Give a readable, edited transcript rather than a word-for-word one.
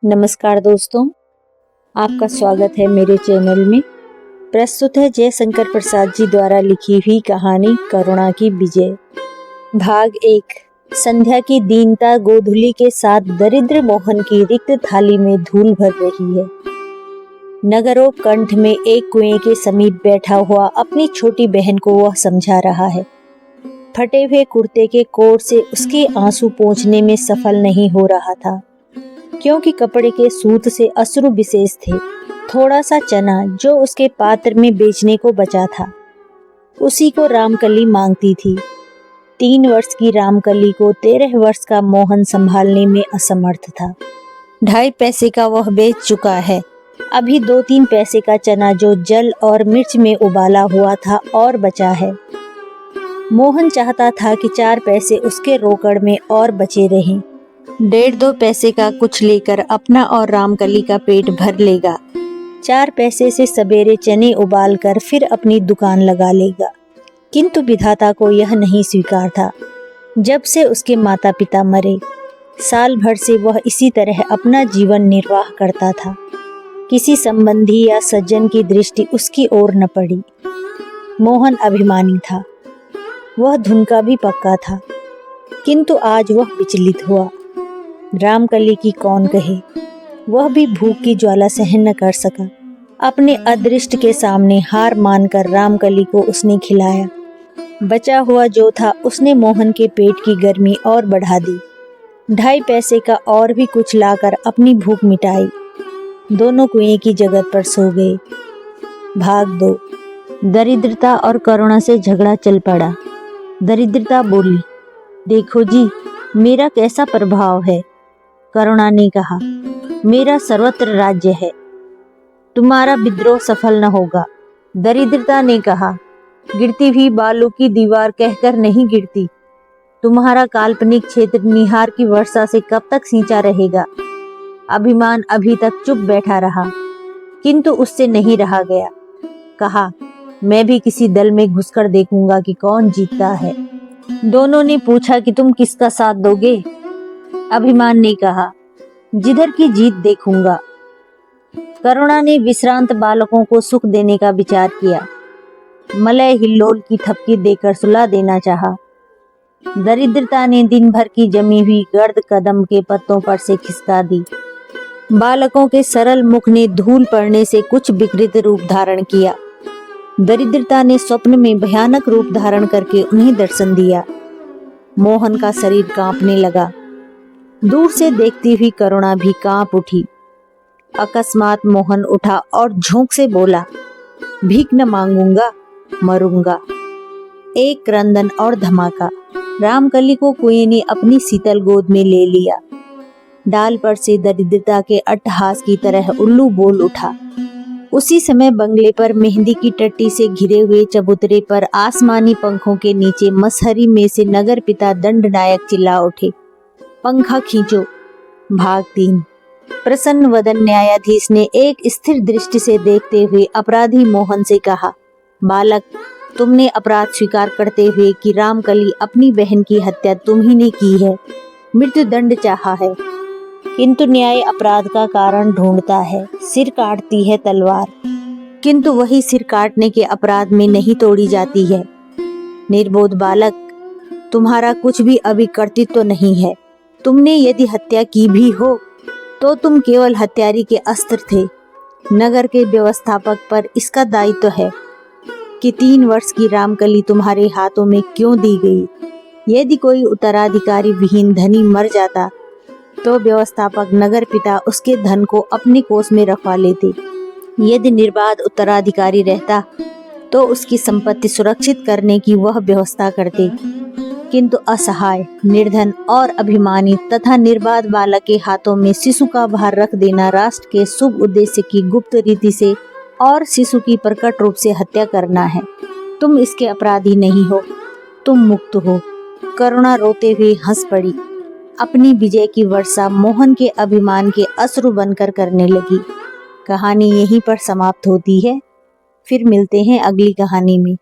नमस्कार दोस्तों, आपका स्वागत है मेरे चैनल में। प्रस्तुत है जयशंकर प्रसाद जी द्वारा लिखी हुई कहानी करुणा की विजय। भाग 1। संध्या की दीनता गोधूली के साथ दरिद्र मोहन की रिक्त थाली में धूल भर रही है। नगरोपकंठ में एक कुएं के समीप बैठा हुआ अपनी छोटी बहन को वह समझा रहा है। फटे हुए कुर्ते के कोट से उसके आंसू पोंछने में सफल नहीं हो रहा था, क्योंकि कपड़े के सूत से अश्रु विशेष थे। थोड़ा सा चना जो उसके पात्र में बेचने को बचा था, उसी को रामकली मांगती थी। 3 वर्ष की रामकली को 13 वर्ष का मोहन संभालने में असमर्थ था। 2.5 पैसे का वह बेच चुका है। अभी 2-3 पैसे का चना जो जल और मिर्च में उबाला हुआ था और बचा है। मोहन चाहता था कि 4 पैसे उसके रोकड़ में और बचे रहें। 1.5-2 पैसे का कुछ लेकर अपना और रामकली का पेट भर लेगा। 4 पैसे से सवेरे चने उबाल कर फिर अपनी दुकान लगा लेगा। किंतु विधाता को यह नहीं स्वीकार था। जब से उसके माता पिता मरे, साल भर से वह इसी तरह अपना जीवन निर्वाह करता था। किसी संबंधी या सज्जन की दृष्टि उसकी ओर न पड़ी। मोहन अभिमानी था, वह धुन का भी पक्का था, किंतु आज वह विचलित हुआ। रामकली की कौन कहे, वह भी भूख की ज्वाला सहन न कर सका। अपने अदृष्ट के सामने हार मानकर रामकली को उसने खिलाया। बचा हुआ जो था उसने मोहन के पेट की गर्मी और बढ़ा दी। 2.5 पैसे का और भी कुछ लाकर अपनी भूख मिटाई। दोनों कुएं की जगत पर सो गए। भाग 2। दरिद्रता और करुणा से झगड़ा चल पड़ा। दरिद्रता बोली, देखो जी, मेरा कैसा प्रभाव है। करुणा ने कहा, मेरा सर्वत्र राज्य है, तुम्हारा विद्रोह सफल न होगा। दरिद्रता ने कहा, गिरती हुई बालू की दीवार कहकर नहीं गिरती। तुम्हारा काल्पनिक क्षेत्र निहार की वर्षा से कब तक सींचा रहेगा। अभिमान अभी तक चुप बैठा रहा, किंतु उससे नहीं रहा गया। कहा, मैं भी किसी दल में घुसकर देखूंगा कि कौन जीतता है। दोनों ने पूछा कि तुम किसका साथ दोगे। अभिमान ने कहा, जिधर की जीत देखूंगा। करुणा ने विश्रांत बालकों को सुख देने का विचार किया। मलय हिल्लोल की थपकी देकर सुला देना चाहा। दरिद्रता ने दिन भर की जमी हुई गर्द कदम के पत्तों पर से खिसका दी। बालकों के सरल मुख ने धूल पड़ने से कुछ विकृत रूप धारण किया। दरिद्रता ने स्वप्न में भयानक रूप धारण करके उन्हें दर्शन दिया। मोहन का शरीर कांपने लगा। दूर से देखती हुई करुणा भी कांप उठी। अकस्मात मोहन उठा और झोंक से बोला, भीख न मांगूंगा, मरूंगा। एक क्रंदन और धमाका। रामकली को कुएं ने अपनी शीतल गोद में ले लिया। डाल पर से दरिद्रता के अट्टहास की तरह उल्लू बोल उठा। उसी समय बंगले पर मेहंदी की टट्टी से घिरे हुए चबूतरे पर आसमानी पंखों के नीचे मसहरी में से नगर पिता दंडनायक चिल्ला उठे, पंखा खींचो। भाग 3। प्रसन्न वदन न्यायाधीश ने एक स्थिर दृष्टि से देखते हुए अपराधी मोहन से कहा, बालक, तुमने अपराध स्वीकार करते हुए कि रामकली अपनी बहन की हत्या तुम ही ने की है, मृत्युदंड चाहा है, किंतु न्याय अपराध का कारण ढूंढता है, सिर काटती है तलवार, किंतु वही सिर काटने के अपराध में नहीं तोड़ी जाती है। निर्बोध बालक, तुम्हारा कुछ भी अभी कर्तृत्व तो नहीं है। तुमने यदि हत्या की भी हो तो तुम केवल हत्यारी के अस्त्र थे। नगर के व्यवस्थापक पर इसका दायित्व है कि 3 वर्ष की रामकली तुम्हारे हाथों में क्यों दी गई। यदि कोई उत्तराधिकारी विहीन धनी मर जाता तो व्यवस्थापक नगर पिता उसके धन को अपने कोष में रखवा लेते। यदि निर्बाध उत्तराधिकारी रहता तो उसकी संपत्ति सुरक्षित करने की वह व्यवस्था करते, किंतु असहाय, निर्धन और अभिमानी तथा निर्बाध बालक के हाथों में शिशु का भार रख देना राष्ट्र के शुभ उद्देश्य की गुप्त रीति से और शिशु की प्रकट रूप से हत्या करना है। तुम इसके अपराधी नहीं हो, तुम मुक्त हो। करुणा रोते हुए हंस पड़ी। अपनी विजय की वर्षा मोहन के अभिमान के अश्रु बनकर करने लगी। कहानी यहीं पर समाप्त होती है। फिर मिलते हैं अगली कहानी में।